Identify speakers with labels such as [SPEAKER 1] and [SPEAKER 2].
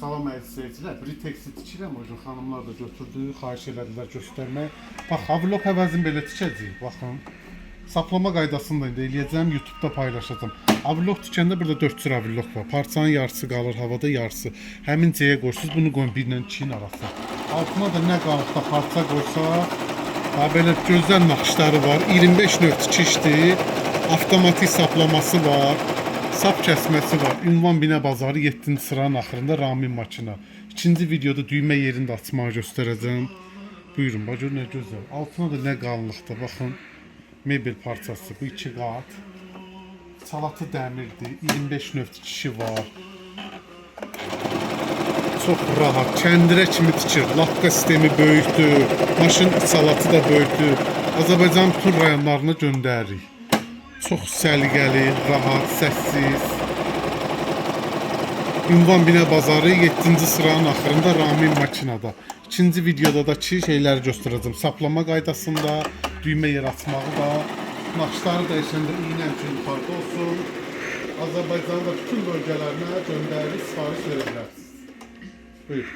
[SPEAKER 1] Salam əziz seyircilər. Britex-i tikirəm, o xanımlar da götürdü, xahiş elədilər göstərmək. Bax, vlog əvəzini belə tikəcəyik, baxın. Saplama qaydasını da indi eləyəcəm, YouTube-da paylaşacağım. Vlog tikəndə burada 4 cür vlog var. Parçanın yarısı qalır, havada yarısı. Həmin C-yə qoyursunuz, bunu qoyun 1 ilə 2-nin arası. Altına da nə qalıqda parça qoysaq, belə gözəl naxışları var. 25 növ tikişdir. Avtomatik saplaması var. Sap kəsməsi var. Ünvan Binə Bazarı 7-ci sıranın axırında Ramin makina. İkinci videoda düymə yerini də açmağı göstərəcəm. Buyurun, bax gör nə gözəl. Altına da nə qalınlıqda, baxın. Mebel parçası, bu 2 qat. Salatı dəmirdir, 25 növ tikişi var. Çox rahat, kəndirə kimi tikir. Laqqa sistemi böyükdür, maşın salatı da böyükdür. Azərbaycan bütün rayonlarına göndəririk. Çox səliqəli, rahat, səssiz. Ünvan Binə Bazarı 7-ci sıranın axırında Ramin makinada. İkinci videoda da ki şeyləri göstərəcəm. Saplama qaydasında, düymə yer açmağı da, naxışları dəyişəndə iynə üçün yuxarıda olsun. Azərbaycanın da bütün bölgələrinə göndəririk, sifariş verə bilərsiniz. Buyur.